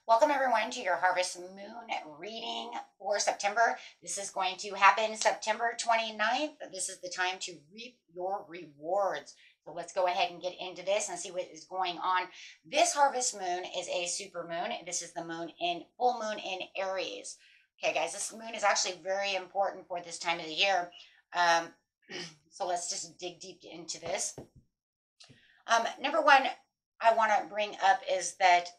Welcome everyone to your Harvest Moon reading for September. This is going to happen September 29th. This is the time to reap your rewards. So let's go ahead and get into this and see what is going on. This Harvest Moon is a super moon. This is the full moon in Aries. Okay, guys, this moon is actually very important for this time of the year. So let's just dig deep into this. Number one, I want to bring up is that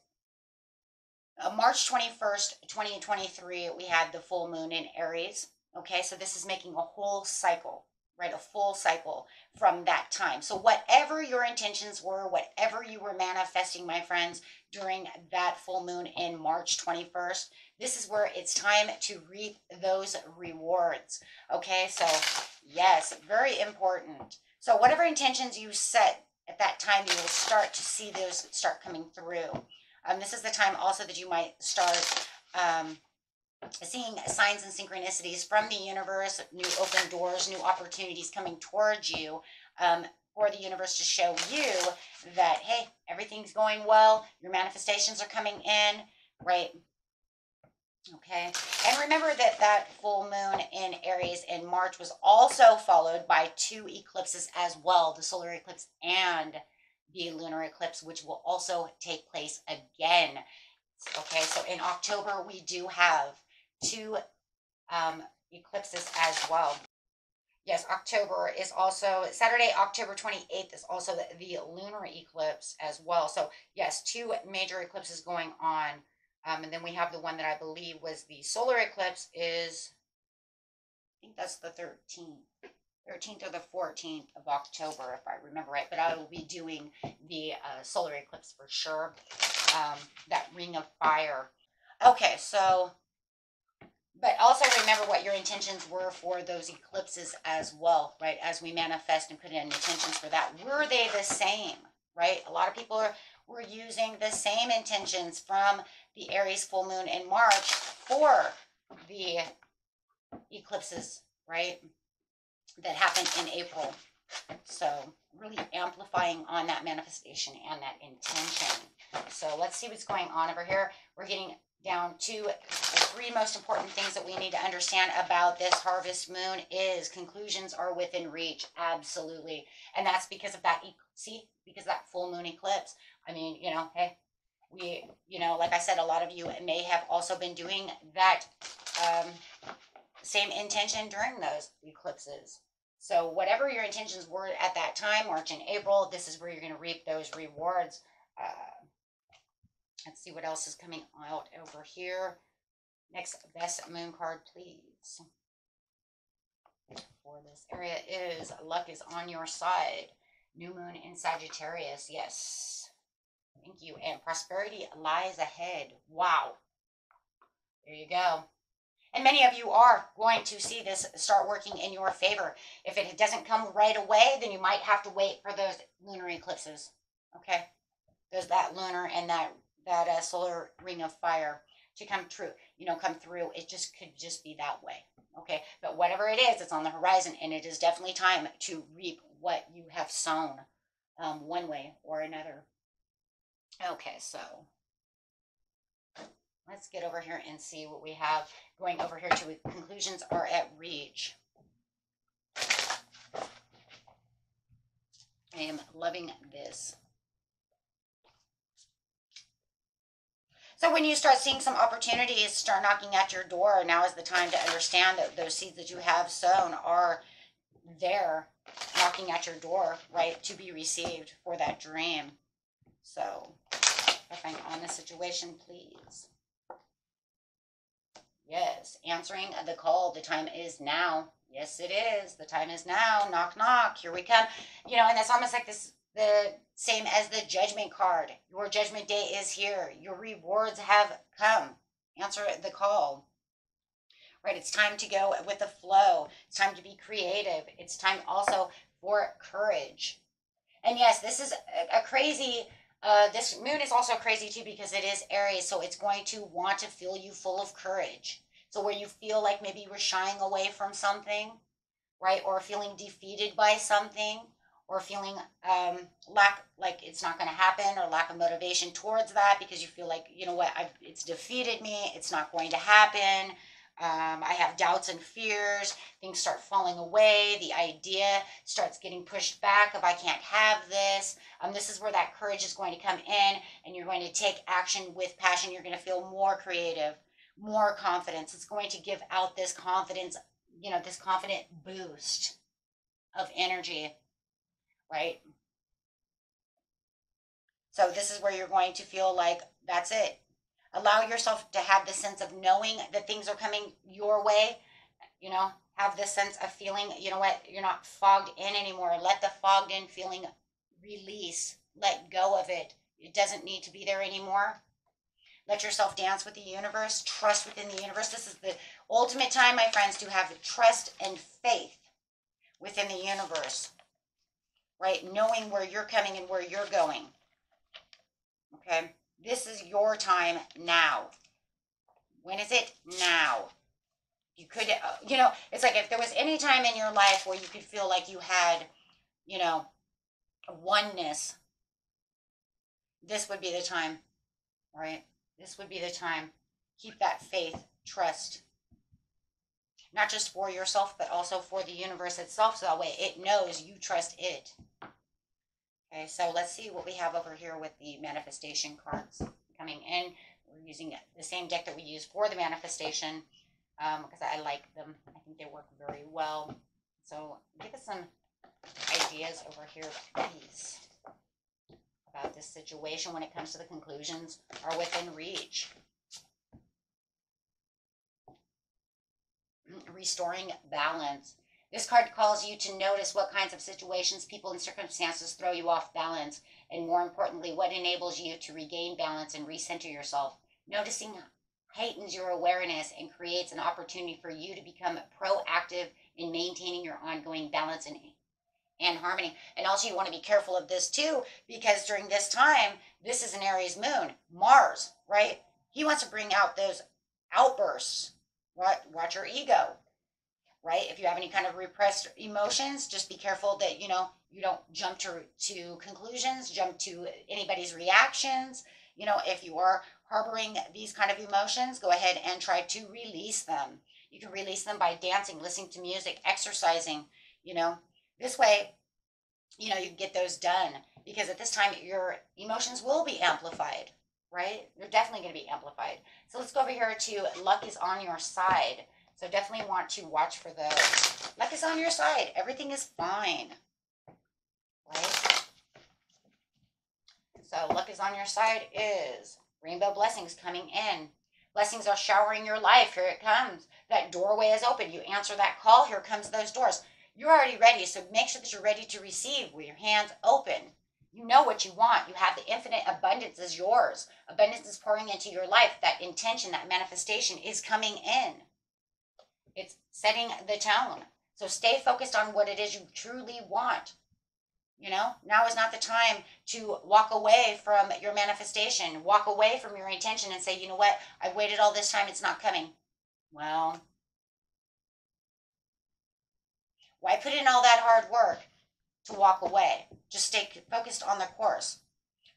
March 21st, 2023, we had the full moon in Aries. Okay, so this is making a whole cycle, right? A full cycle from that time. So whatever your intentions were, whatever you were manifesting, my friends, during that full moon in March 21st, this is where it's time to reap those rewards. Okay, so yes, very important. So whatever intentions you set at that time, you will start to see those start coming through. This is the time also that you might start seeing signs and synchronicities from the universe, new open doors, new opportunities coming towards you, for the universe to show you that, hey, everything's going well, your manifestations are coming in, right? Okay, and remember that that full moon in Aries in March was also followed by two eclipses as well, the solar eclipse and the lunar eclipse, which will also take place again. Okay, so in October, we do have two eclipses as well. Yes, October is also, Saturday, October 28th is also the lunar eclipse as well. So yes, two major eclipses going on. And then we have the one that I believe was the solar eclipse is, I think that's the 13th or the 14th of October, if I remember right. But I will be doing the solar eclipse for sure, that ring of fire. Okay, so, but also remember what your intentions were for those eclipses as well, right? As we manifest and put in intentions for that. Were they the same, right? A lot of people were using the same intentions from the Aries full moon in March for the eclipses, right? That happened in April. So really amplifying on that manifestation and that intention. So let's see what's going on over here. We're getting down to the three most important things that we need to understand about this harvest moon is conclusions are within reach. Absolutely. And that's because of that, because of that full moon eclipse. I mean, hey, like I said, a lot of you may have also been doing that same intention during those eclipses. So whatever your intentions were at that time, March and April, this is where you're going to reap those rewards. Let's see what else is coming out over here. Next best moon card, please. For this area is luck is on your side. New moon in Sagittarius. Yes. Thank you. And prosperity lies ahead. Wow. There you go. And many of you are going to see this start working in your favor. If it doesn't come right away, then you might have to wait for those lunar eclipses. Okay? There's that lunar and that solar ring of fire to come through. Come through. It could just be that way. Okay? But whatever it is, it's on the horizon, and it is definitely time to reap what you have sown, one way or another. Okay, so let's get over here and see what we have going over here to conclusions are at reach. I am loving this. So when you start seeing some opportunities start knocking at your door, now is the time to understand that those seeds that you have sown are there knocking at your door, right, to be received for that dream. So clarifying on the situation, please. Yes, answering the call. The time is now. Yes, it is. The time is now. Knock, knock. Here we come. And that's almost like this, the same as the judgment card. Your judgment day is here. Your rewards have come. Answer the call. Right, it's time to go with the flow. It's time to be creative. It's time also for courage. And yes, this is a crazy... this moon is also crazy too because it is Aries, so it's going to want to fill you full of courage. So where you feel like maybe you were shying away from something, right, or feeling defeated by something, or feeling like it's not going to happen, or lack of motivation towards that because you feel like, you know what, it's defeated me, it's not going to happen. I have doubts and fears. Things start falling away. The idea starts getting pushed back of I can't have this. This is where that courage is going to come in, and you're going to take action with passion. You're going to feel more creative, more confidence. It's going to give out this confidence, this confident boost of energy, right? So this is where you're going to feel like that's it. Allow yourself to have the sense of knowing that things are coming your way. Have this sense of feeling, you know what, you're not fogged in anymore. Let the fogged in feeling release. Let go of it. It doesn't need to be there anymore. Let yourself dance with the universe. Trust within the universe. This is the ultimate time, my friends, to have trust and faith within the universe, right? Knowing where you're coming and where you're going. Okay? This is your time now. When is it? Now. You could, it's like if there was any time in your life where you could feel like you had, oneness, this would be the time, right? This would be the time. Keep that faith, trust, not just for yourself, but also for the universe itself. So that way it knows you trust it. Okay, so let's see what we have over here with the manifestation cards coming in. We're using the same deck that we use for the manifestation because I like them. I think they work very well. So give us some ideas over here, please, about this situation when it comes to the conclusions are within reach. Restoring balance. This card calls you to notice what kinds of situations, people, and circumstances throw you off balance, and more importantly, what enables you to regain balance and recenter yourself. Noticing heightens your awareness and creates an opportunity for you to become proactive in maintaining your ongoing balance and harmony. And also you want to be careful of this too, because during this time, this is an Aries moon, Mars, right? He wants to bring out those outbursts. Watch your ego. Right? If you have any kind of repressed emotions, just be careful that, you don't jump to conclusions, jump to anybody's reactions. If you are harboring these kind of emotions, go ahead and try to release them. You can release them by dancing, listening to music, exercising, This way, you can get those done, because at this time, your emotions will be amplified, right? They're definitely going to be amplified. So let's go over here to luck is on your side. So definitely want to watch for those. Luck is on your side. Everything is fine. Right? So luck is on your side is rainbow blessings coming in. Blessings are showering your life. Here it comes. That doorway is open. You answer that call. Here comes those doors. You're already ready. So make sure that you're ready to receive with your hands open. You know what you want. You have the infinite abundance is yours. Abundance is pouring into your life. That intention, that manifestation is coming in. It's setting the tone. So stay focused on what it is you truly want. Now is not the time to walk away from your manifestation, walk away from your intention and say, you know what, I've waited all this time, it's not coming. Well, why put in all that hard work to walk away? Just stay focused on the course,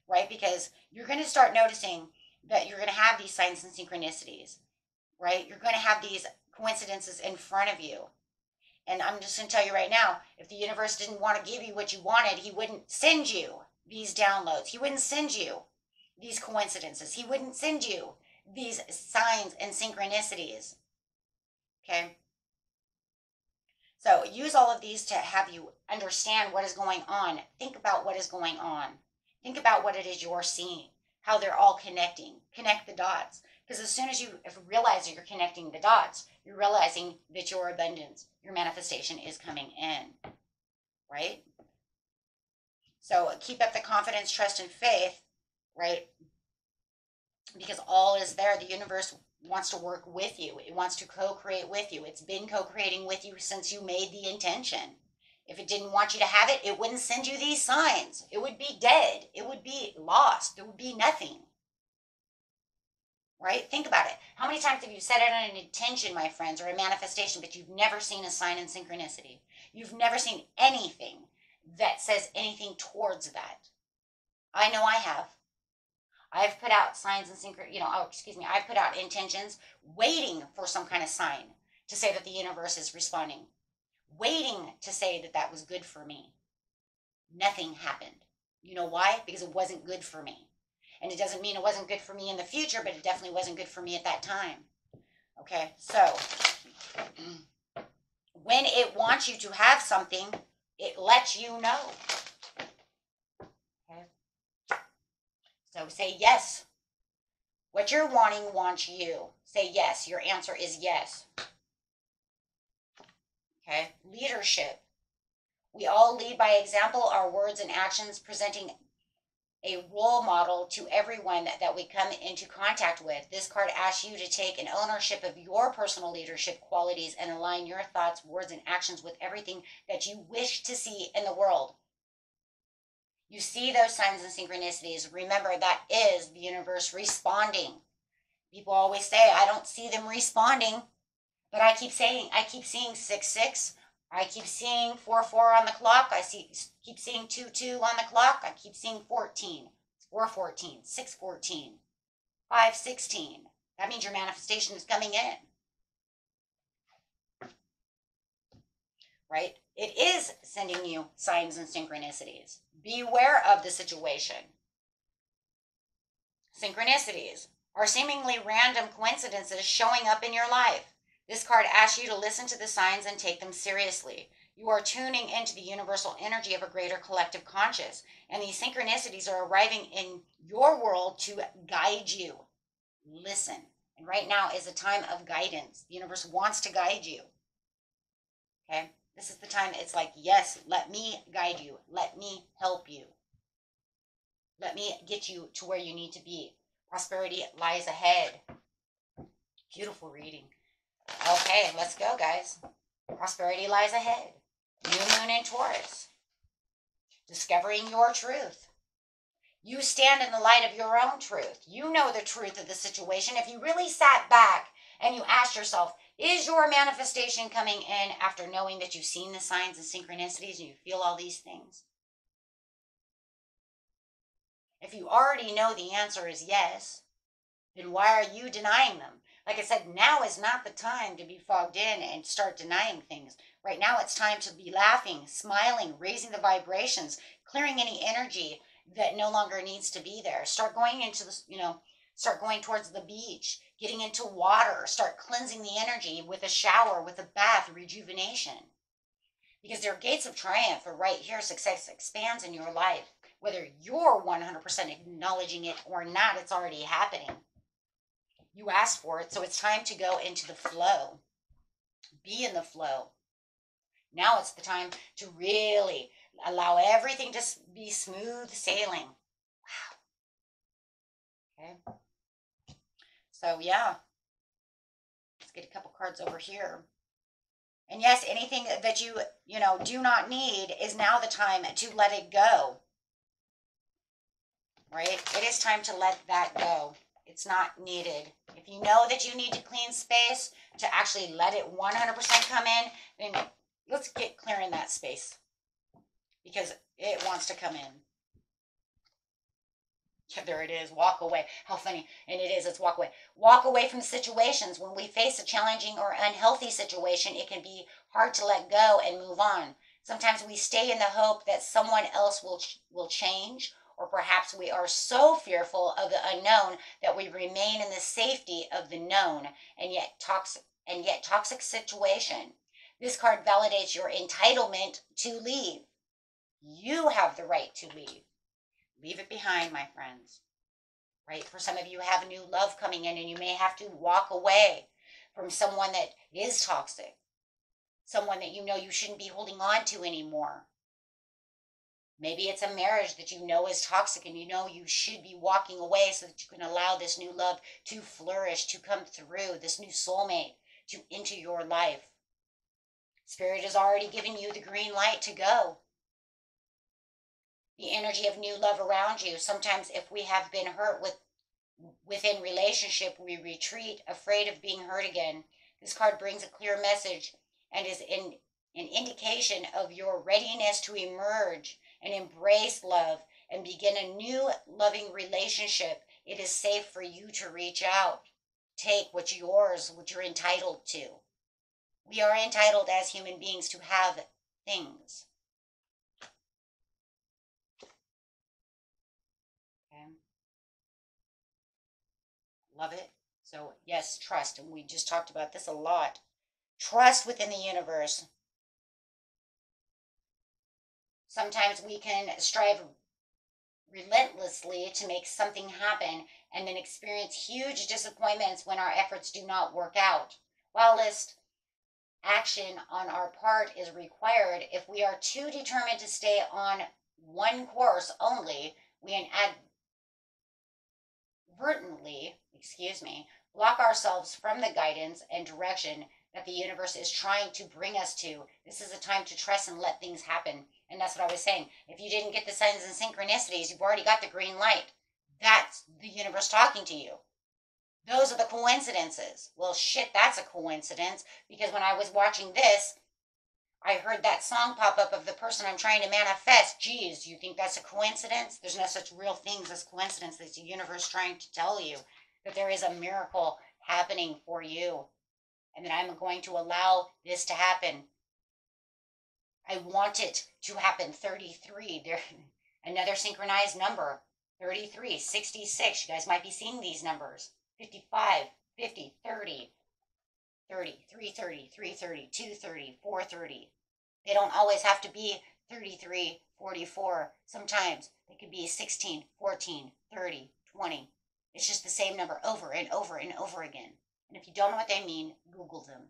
right? Because you're going to start noticing that you're going to have these signs and synchronicities, right? You're going to have these coincidences in front of you. And I'm just going to tell you right now, if the universe didn't want to give you what you wanted, he wouldn't send you these downloads. He wouldn't send you these coincidences. He wouldn't send you these signs and synchronicities. Okay? So use all of these to have you understand what is going on. Think about what is going on. Think about what it is you're seeing, how they're all connecting. Connect the dots. Because as soon as you realize that you're connecting the dots, you're realizing that your abundance, your manifestation is coming in, right? So keep up the confidence, trust, and faith, right? Because all is there. The universe wants to work with you. It wants to co-create with you. It's been co-creating with you since you made the intention. If it didn't want you to have it, it wouldn't send you these signs. It would be dead. It would be lost. There would be nothing. Right? Think about it. How many times have you set out an intention, my friends, or a manifestation, but you've never seen a sign in synchronicity? You've never seen anything that says anything towards that. I know I have. I've put out signs and I've put out intentions waiting for some kind of sign to say that the universe is responding, waiting to say that that was good for me. Nothing happened. You know why? Because it wasn't good for me. And it doesn't mean it wasn't good for me in the future, but it definitely wasn't good for me at that time. Okay, so when it wants you to have something, it lets you know. Okay, so say yes. What you're wanting wants you. Say yes. Your answer is yes. Okay, leadership. We all lead by example, our words and actions presenting a role model to everyone that we come into contact with. This card asks you to take an ownership of your personal leadership qualities and align your thoughts, words, and actions with everything that you wish to see in the world. You see those signs and synchronicities. Remember, that is the universe responding. People always say, I don't see them responding, but I keep seeing 6-6. I keep seeing 4-4 on the clock. I keep seeing 2-2 on the clock. I keep seeing 14, 4-14, 6-14, 5-16. That means your manifestation is coming in. Right? It is sending you signs and synchronicities. Beware of the situation. Synchronicities are seemingly random coincidences showing up in your life. This card asks you to listen to the signs and take them seriously. You are tuning into the universal energy of a greater collective conscious, and these synchronicities are arriving in your world to guide you. Listen. And right now is a time of guidance. The universe wants to guide you. Okay? This is the time it's like, yes, let me guide you. Let me help you. Let me get you to where you need to be. Prosperity lies ahead. Beautiful reading. Okay, let's go, guys. Prosperity lies ahead. New moon in Taurus. Discovering your truth. You stand in the light of your own truth. You know the truth of the situation. If you really sat back and you asked yourself, is your manifestation coming in after knowing that you've seen the signs and synchronicities and you feel all these things? If you already know the answer is yes, then why are you denying them? Like I said, now is not the time to be fogged in and start denying things. Right now it's time to be laughing, smiling, raising the vibrations, clearing any energy that no longer needs to be there. Start going into the, start going towards the beach, getting into water, start cleansing the energy with a shower, with a bath, rejuvenation. Because there are gates of triumph are right here. Success expands in your life. Whether you're 100% acknowledging it or not, it's already happening. You asked for it, so it's time to go into the flow. Be in the flow. Now it's the time to really allow everything to be smooth sailing. Wow. Okay. So, yeah. Let's get a couple cards over here. And yes, anything that you do not need is now the time to let it go. Right? It is time to let that go. It's not needed. If you know that you need to clean space to actually let it 100% come in, then let's get clearing that space because it wants to come in. Yeah, there it is. Walk away. How funny. And it is. It's walk away. Walk away from situations. When we face a challenging or unhealthy situation, it can be hard to let go and move on. Sometimes we stay in the hope that someone else will change. Or perhaps we are so fearful of the unknown that we remain in the safety of the known and yet toxic situation. This card validates your entitlement to leave. You have the right to leave. Leave it behind, my friends. Right? For some of you have new love coming in and you may have to walk away from someone that is toxic. Someone that you know you shouldn't be holding on to anymore. Maybe it's a marriage that you know is toxic and you know you should be walking away so that you can allow this new love to flourish, to come through, this new soulmate to enter your life. Spirit has already given you the green light to go. The energy of new love around you. Sometimes if we have been hurt within relationship, we retreat, afraid of being hurt again. This card brings a clear message and is an indication of your readiness to emerge and embrace love and begin a new loving relationship. It is safe for you to reach out. Take what's yours, what you're entitled to. We are entitled as human beings to have things. Okay. Love it. So, yes, trust. And we just talked about this a lot. Trust within the universe. Sometimes we can strive relentlessly to make something happen and then experience huge disappointments when our efforts do not work out. Whilst action on our part is required, if we are too determined to stay on one course only, we inadvertently, block ourselves from the guidance and direction that the universe is trying to bring us to. This is a time to trust and let things happen. And that's what I was saying. If you didn't get the signs and synchronicities, you've already got the green light. That's the universe talking to you. Those are the coincidences. Well, shit, that's a coincidence, because when I was watching this, I heard that song pop up of the person I'm trying to manifest. Geez, you think that's a coincidence? There's no such real things as coincidence. It's the universe trying to tell you that there is a miracle happening for you, and that I'm going to allow this to happen. I want it to happen. 33. There, another synchronized number. 33, 66. You guys might be seeing these numbers. 55, 50, 30, 30, 330, 330, 230, 430. They don't always have to be 33, 44. Sometimes they could be 16, 14, 30, 20. It's just the same number over and over and over again. And if you don't know what they mean, Google them.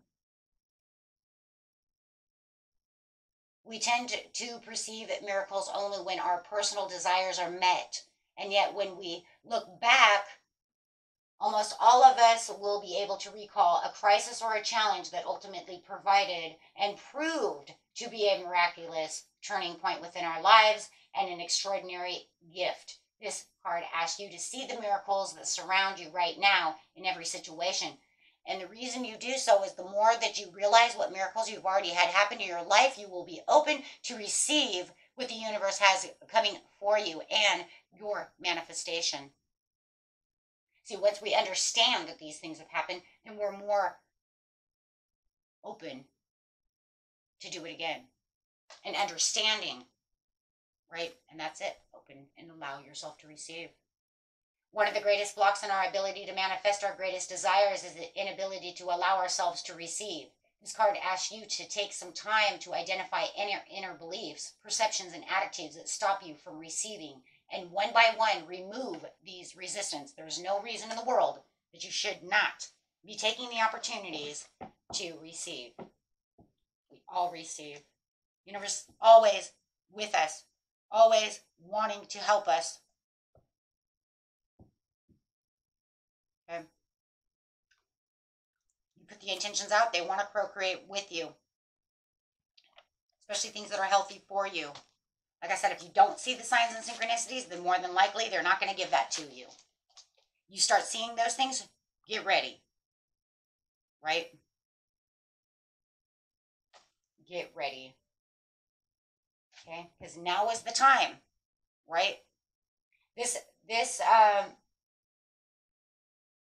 We tend to perceive miracles only when our personal desires are met. And yet when we look back, almost all of us will be able to recall a crisis or a challenge that ultimately provided and proved to be a miraculous turning point within our lives and an extraordinary gift. This card asks you to see the miracles that surround you right now in every situation. And the reason you do so is the more that you realize what miracles you've already had happen in your life, you will be open to receive what the universe has coming for you and your manifestation. See, once we understand that these things have happened, then we're more open to do it again. And understanding, right? And that's it. Open and allow yourself to receive. One of the greatest blocks in our ability to manifest our greatest desires is the inability to allow ourselves to receive. This card asks you to take some time to identify inner beliefs, perceptions, and attitudes that stop you from receiving, and one by one remove these resistance. There's no reason in the world that you should not be taking the opportunities to receive. We all receive. Universe always with us, always wanting to help us. Okay. You put the intentions out, they want to procreate with you, especially things that are healthy for you. Like I said, if you don't see the signs and synchronicities, then more than likely they're not going to give that to you. You start seeing those things, get ready. Right? Get ready. Okay? Because now is the time. Right? This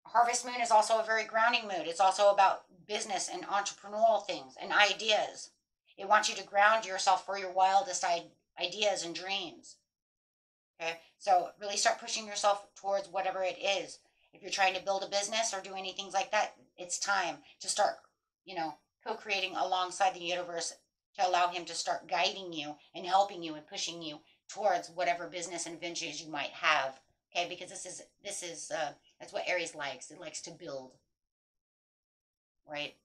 Harvest Moon is also a very grounding mood. It's also about business and entrepreneurial things and ideas. It wants you to ground yourself for your wildest ideas and dreams. Okay, so really start pushing yourself towards whatever it is. If you're trying to build a business or do anything like that, it's time to start, co-creating alongside the universe to allow him to start guiding you and helping you and pushing you towards whatever business and ventures you might have. Okay, because this is that's what Aries likes. It likes to build. Right?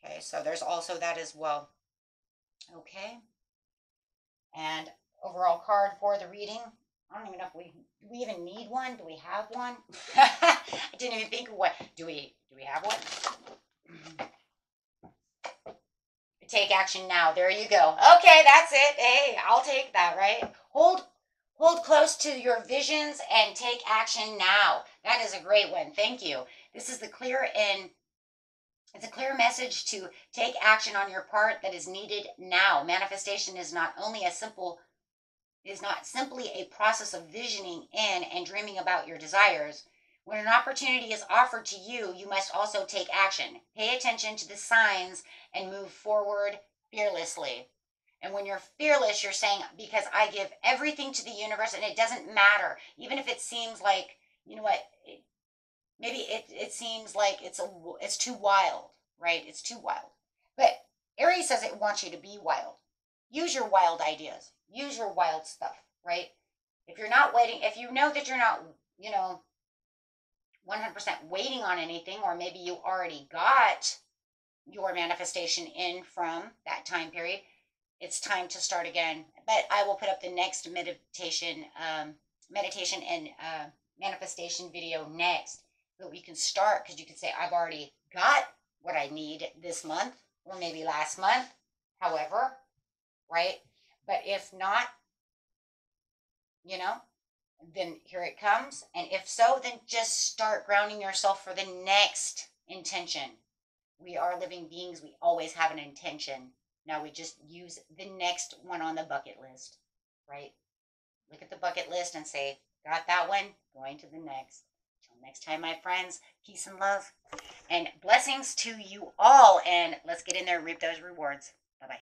Okay, so there's also that as well. Okay. And overall card for the reading. I don't even know if do we even need one? Do we have one? I didn't even think of what. Do we have one? Take action now. There you go. Okay, that's it. Hey, I'll take that, right? Hold close to your visions and take action now. That is a great one. Thank you. This is the clear and It's a clear message to take action on your part that is needed now. Manifestation is not simply a process of visioning in and dreaming about your desires. When an opportunity is offered to you, you must also take action. Pay attention to the signs and move forward fearlessly. And when you're fearless, you're saying, because I give everything to the universe and it doesn't matter, even if it seems like, you know what, maybe it seems like it's too wild, right? It's too wild. But Aries says it wants you to be wild. Use your wild ideas. Use your wild stuff, right? If you're not waiting, if you know that you're not, 100% waiting on anything, or maybe you already got your manifestation in from that time period, it's time to start again. But I will put up the next meditation and manifestation video next, that we can start, because you can say, I've already got what I need this month, or maybe last month, however, right? But if not, then here it comes. And if so, then just start grounding yourself for the next intention. We are living beings. We always have an intention. Now we just use the next one on the bucket list, right? Look at the bucket list and say, got that one, going to the next. Till next time, my friends, peace and love and blessings to you all. And let's get in there and reap those rewards. Bye-bye.